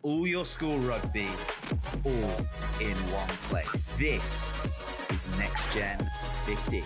all your school rugby, all in one place. This is Next Gen 50.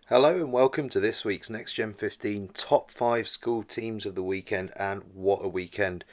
Hello and welcome to this week's Next Gen 15 top 5 school teams of the weekend, and what a weekend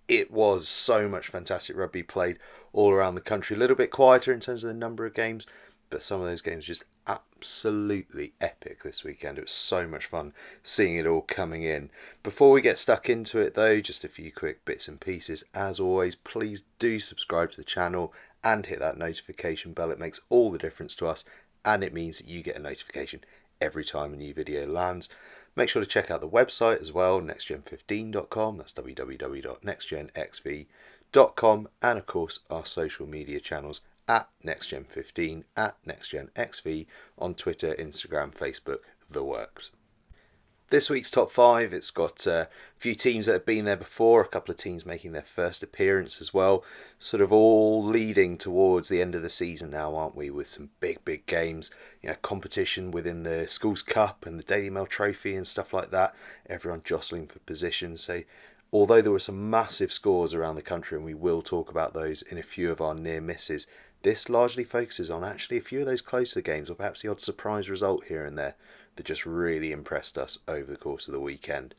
it was. So much fantastic rugby played all around the country. A little bit quieter in terms of the number of games, but some of those games just absolutely epic this weekend. It was so much fun seeing it all coming in. Before we get stuck into it though, just a few quick bits and pieces. As always, please do subscribe to the channel and hit that notification bell. It makes all the difference to us, and it means that you get a notification every time a new video lands. Make sure to check out the website as well, nextgen15.com. That's www.nextgenxv.com, and of course our social media channels at nextgen15, at nextgenxv on Twitter, Instagram, Facebook, the works. This week's top 5, it's got a few teams that have been there before, a couple of teams making their first appearance as well, sort of all leading towards the end of the season now, aren't we, with some big games, competition within the Schools Cup and the Daily Mail Trophy and stuff like that, everyone jostling for position. So although there were some massive scores around the country, and we will talk about those in a few of our near misses, this largely focuses on actually a few of those closer games, or perhaps the odd surprise result here and there that just really impressed us over the course of the weekend.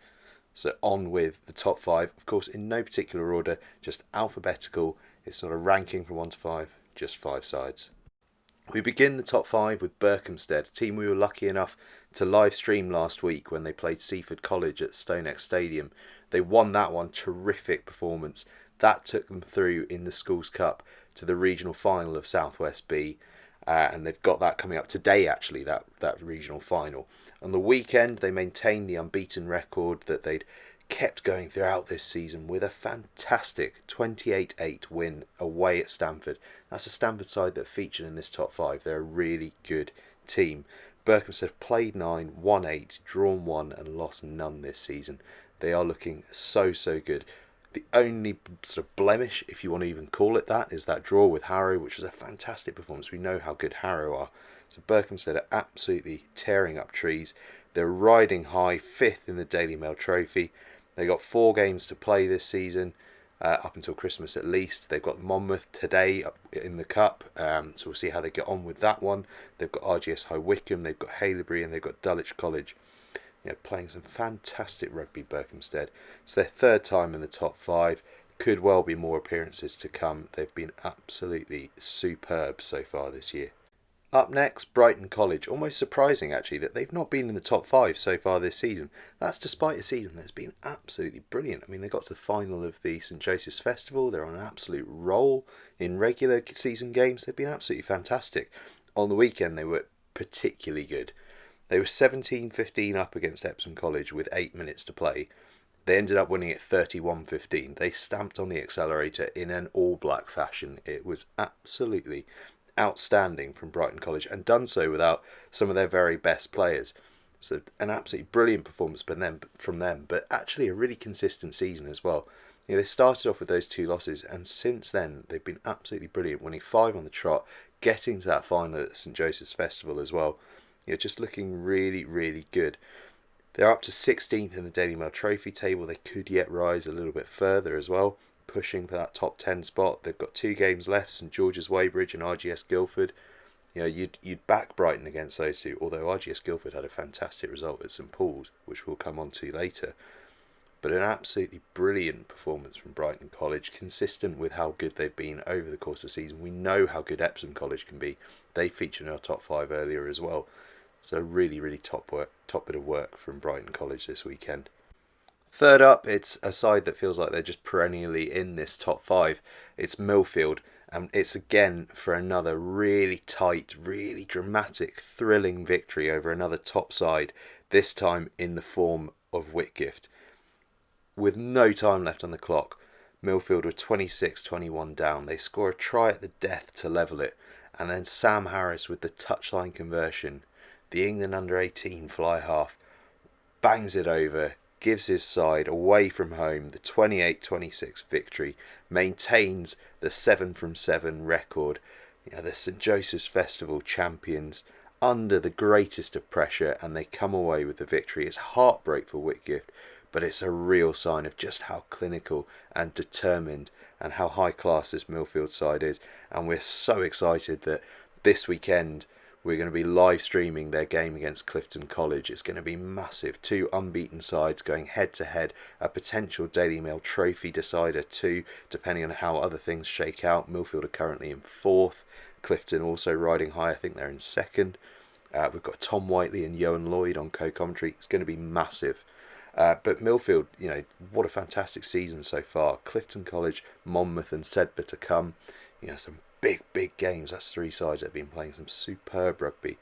So on with the top 5, of course in no particular order, just alphabetical. It's not a ranking from 1 to 5, just 5 sides. We begin the top 5 with Birkensted, a team we were lucky enough to live stream last week when they played Seaford College at StoneX Stadium. They won that one, terrific performance. That took them through in the Schools Cup to the regional final of Southwest B. And they've got that coming up today, actually, that regional final. On the weekend, they maintained the unbeaten record that they'd kept going throughout this season with a fantastic 28-8 win away at Stamford. That's a Stamford side that featured in this top 5. They're a really good team. Birkensted played 9, won 8, drawn 1 and lost none this season. They are looking so good. The only sort of blemish, if you want to even call it that, is that draw with Harrow, which was a fantastic performance. We know how good Harrow are. So Birkensted are absolutely tearing up trees. They're riding high, 5th in the Daily Mail Trophy. They got 4 games to play this season, up until Christmas at least. They've got Monmouth today up in the Cup, so we'll see how they get on with that one. They've got RGS High Wycombe, they've got Haileybury, and they've got Dulwich College. Playing some fantastic rugby, Birkensted. It's their 3rd time in the top 5. Could well be more appearances to come. They've been absolutely superb so far this year. Up next, Brighton College. Almost surprising, actually, that they've not been in the top 5 so far this season. That's despite a season that's been absolutely brilliant. I mean, they got to the final of the St Joseph's Festival. They're on an absolute roll in regular season games. They've been absolutely fantastic. On the weekend, they were particularly good. They were 17-15 up against Epsom College with 8 minutes to play. They ended up winning it 31-15. They stamped on the accelerator in an all-black fashion. It was absolutely outstanding from Brighton College, and done so without some of their very best players. So an absolutely brilliant performance from them, but actually a really consistent season as well. They started off with those 2 losses, and since then they've been absolutely brilliant, winning 5 on the trot, getting to that final at St Joseph's Festival as well. Just looking really good. They're up to 16th in the Daily Mail Trophy table. They could yet rise a little bit further as well, pushing for that top 10 spot. They've got 2 games left, St George's Weybridge and RGS Guildford. You'd back Brighton against those 2, although RGS Guildford had a fantastic result at St Paul's, which we'll come on to later. But an absolutely brilliant performance from Brighton College, consistent with how good they've been over the course of the season. We know how good Epsom College can be. They featured in our top 5 earlier as well. So really top bit of work from Brighton College this weekend. Third up, it's a side that feels like they're just perennially in this top 5. It's Milfield, and it's again for another really tight, really dramatic, thrilling victory over another top side, this time in the form of Whitgift. With no time left on the clock, Milfield were 26-21 down. They score a try at the death to level it, and then Sam Harris with the touchline conversion. The England under-18 fly half bangs it over, gives his side away from home the 28-26 victory, maintains the 7 from 7 record. The St Joseph's Festival champions under the greatest of pressure, and they come away with the victory. It's heartbreak for Whitgift, but it's a real sign of just how clinical and determined and how high class this Milfield side is. And we're so excited that this weekend we're going to be live streaming their game against Clifton College. It's going to be massive. 2 unbeaten sides going head to head. A potential Daily Mail trophy decider too, depending on how other things shake out. Milfield are currently in 4th. Clifton also riding high. I think they're in 2nd. We've got Tom Whiteley and Johan Lloyd on co-commentary. It's going to be massive. But Milfield, what a fantastic season so far. Clifton College, Monmouth and Sedbergh to come. Some big games. That's 3 sides that have been playing some superb rugby.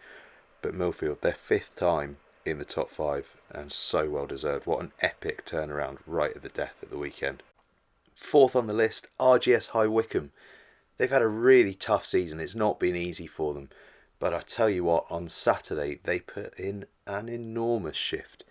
But Milfield, their 5th time in the top 5, and so well deserved. What an epic turnaround right at the death of the weekend. 4th on the list, RGS High Wycombe. They've had a really tough season. It's not been easy for them. But I tell you what, on Saturday they put in an enormous shift.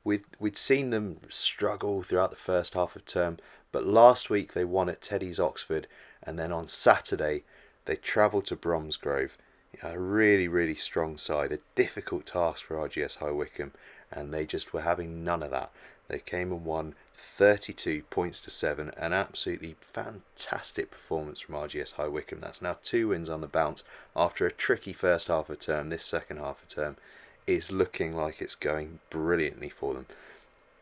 We'd seen them struggle throughout the first half of term, but last week they won at Teddy's Oxford, and then on Saturday they travelled to Bromsgrove. A really strong side, a difficult task for RGS High Wycombe, and they just were having none of that. They came and won 32 points to 7, an absolutely fantastic performance from RGS High Wycombe. That's now 2 wins on the bounce after a tricky first half of term. This second half of term is looking like it's going brilliantly for them.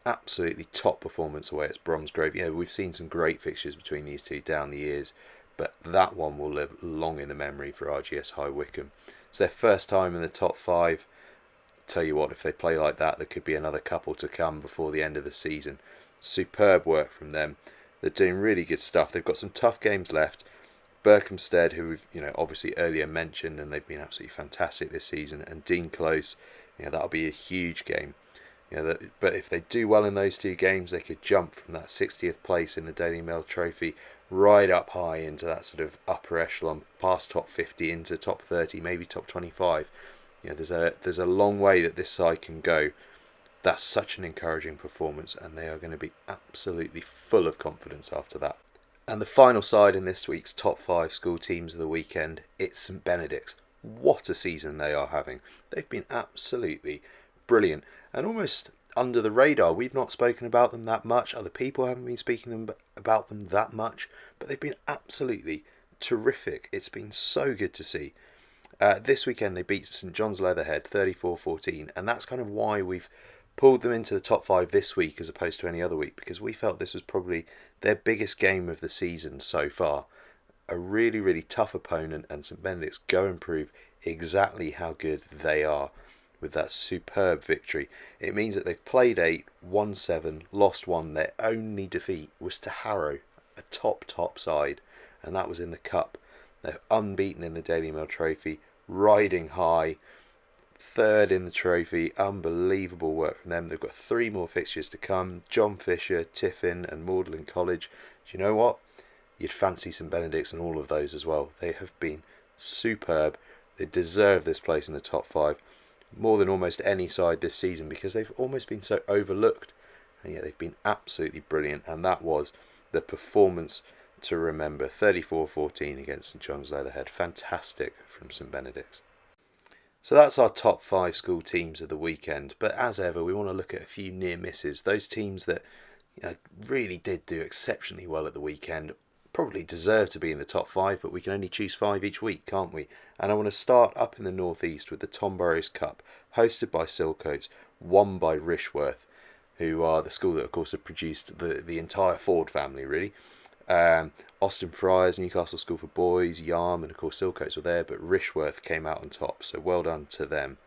Absolutely top performance away at Bromsgrove. We've seen some great fixtures between these two down the years, but that one will live long in the memory for RGS High Wycombe. It's their first time in the top 5. Tell you what, if they play like that, there could be another couple to come before the end of the season. Superb work from them. They're doing really good stuff. They've got some tough games left. Birkensted, who we've obviously earlier mentioned, and they've been absolutely fantastic this season, and Dean Close. That'll be a huge game. But if they do well in those 2 games, they could jump from that 60th place in the Daily Mail Trophy right up high into that sort of upper echelon, past top 50 into top 30, maybe top 25. There's a long way that this side can go. That's such an encouraging performance, and they are going to be absolutely full of confidence after that. And the final side in this week's top 5 school teams of the weekend, it's St Benedict's. What a season they are having. They've been absolutely brilliant and almost under the radar. We've not spoken about them that much. Other people haven't been speaking about them that much, but they've been absolutely terrific. It's been so good to see. This weekend they beat St John's Leatherhead 34-14, and that's kind of why we've pulled them into the top 5 this week as opposed to any other week, because we felt this was probably their biggest game of the season so far. A really tough opponent, and St Benedict's go and prove exactly how good they are with that superb victory. It means that they've played 8, won 7, lost 1. Their only defeat was to Harrow, a top side, and that was in the cup. They're unbeaten in the Daily Mail Trophy, riding high, 3rd in the trophy. Unbelievable work from them. They've got 3 more fixtures to come. John Fisher, Tiffin and Magdalen College. Do you know what? You'd fancy St Benedict's in all of those as well. They have been superb. They deserve this place in the top 5 more than almost any side this season, because they've almost been so overlooked, and yet they've been absolutely brilliant. And that was the performance to remember. 34-14 against St John's Leatherhead. Fantastic from St Benedict's. So that's our top 5 school teams of the weekend. But as ever, we want to look at a few near misses. Those teams that really did do exceptionally well at the weekend, probably deserve to be in the top 5, but we can only choose 5 each week, can't we? And I want to start up in the northeast with the Tom Burrows Cup, hosted by Silcoats, won by Rishworth, who are the school that of course have produced the entire Ford family really. Austin Friars, Newcastle School for Boys, Yarm, and of course Silcoats were there, but Rishworth came out on top, so well done to them.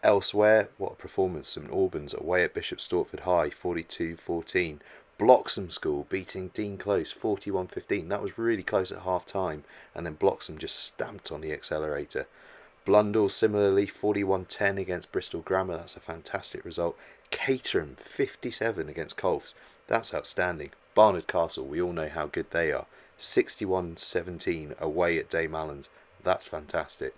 Elsewhere, what a performance. St Albans away at Bishop Stortford High, 42-14. Bloxham School beating Dean Close 41-15. That was really close at half time, and then Bloxham just stamped on the accelerator. Blundell similarly 41-10 against Bristol Grammar. That's a fantastic result. Caterham 57 against Colfs. That's outstanding. Barnard Castle, we all know how good they are. 61-17 away at Dame Allen's. That's fantastic.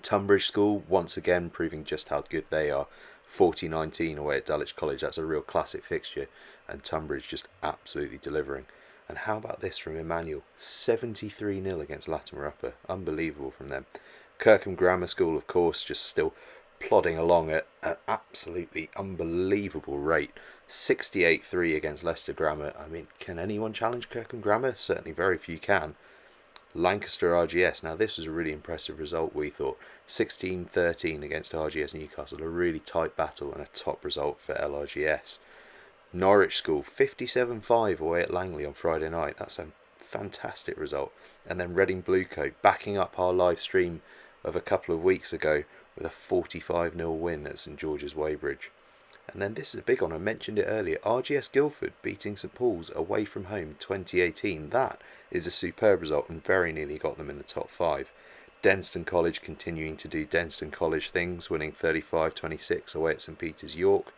Tunbridge School once again proving just how good they are. 40-19 away at Dulwich College. That's a real classic fixture, and Tunbridge just absolutely delivering. And how about this from Emmanuel? 73-0 against Latimer Upper. Unbelievable from them. Kirkham Grammar School, of course, just still plodding along at an absolutely unbelievable rate. 68-3 against Leicester Grammar. I mean, can anyone challenge Kirkham Grammar? Certainly very few can. Lancaster RGS. Now this was a really impressive result, we thought. 16-13 against RGS Newcastle. A really tight battle and a top result for LRGS. Norwich School 57-5 away at Langley on Friday night. That's a fantastic result. And then Reading Bluecoat backing up our live stream of a couple of weeks ago with a 45-0 win at St George's Weybridge. And then this is a big one, I mentioned it earlier, RGS Guildford beating St Paul's away from home 2018. That is a superb result and very nearly got them in the top 5. Denston College continuing to do Denston College things, winning 35-26 away at St Peter's York.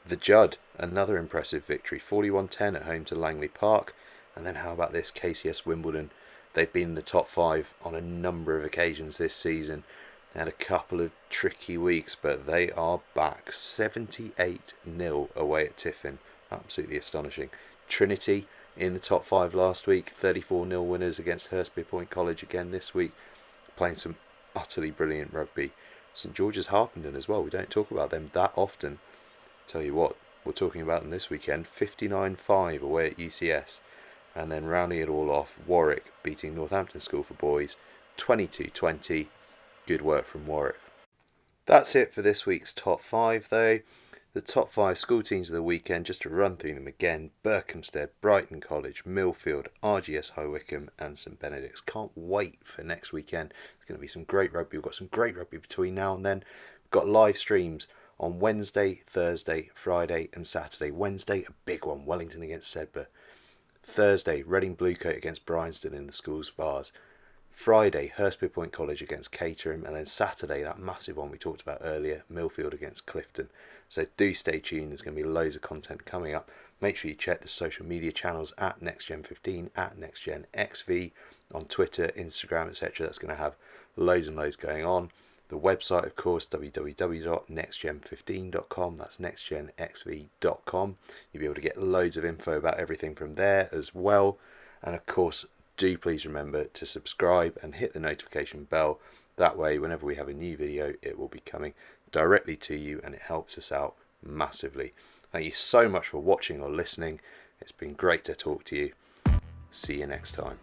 The Judd, another impressive victory, 41-10 at home to Langley Park. And then how about this, KCS Wimbledon? They've been in the top 5 on a number of occasions this season. They had a couple of tricky weeks, but they are back. 78-0 away at Tiffin. Absolutely astonishing. Trinity in the top 5 last week. 34-0 winners against Hurstpierpoint College again this week. Playing some utterly brilliant rugby. St George's Harpenden as well. We don't talk about them that often. Tell you what, we're talking about them this weekend. 59-5 away at UCS. And then rounding it all off, Warwick beating Northampton School for Boys. 22-20. Good work from Warwick. That's it for this week's top 5 though. The top 5 school teams of the weekend, just to run through them again: Birkensted, Brighton College, Milfield, RGS High Wycombe and St Benedict's. Can't wait for next weekend. There's going to be some great rugby. We've got some great rugby between now and then. We've got live streams on Wednesday, Thursday, Friday and Saturday. Wednesday, a big one, Wellington against Sedbergh. Thursday, Reading Bluecoat against Bryanston in the schools Vars. Friday, Hurstpierpoint College against Caterham, and then Saturday, that massive one we talked about earlier, Milfield against Clifton. So do stay tuned, there's going to be loads of content coming up. Make sure you check the social media channels at NextGen15, at NextGenXV, on Twitter, Instagram, etc. That's going to have loads and loads going on. The website, of course, www.nextgen15.com, that's nextgenxv.com. You'll be able to get loads of info about everything from there as well. And of course, do please remember to subscribe and hit the notification bell. That way, whenever we have a new video, it will be coming directly to you and it helps us out massively. Thank you so much for watching or listening. It's been great to talk to you. See you next time.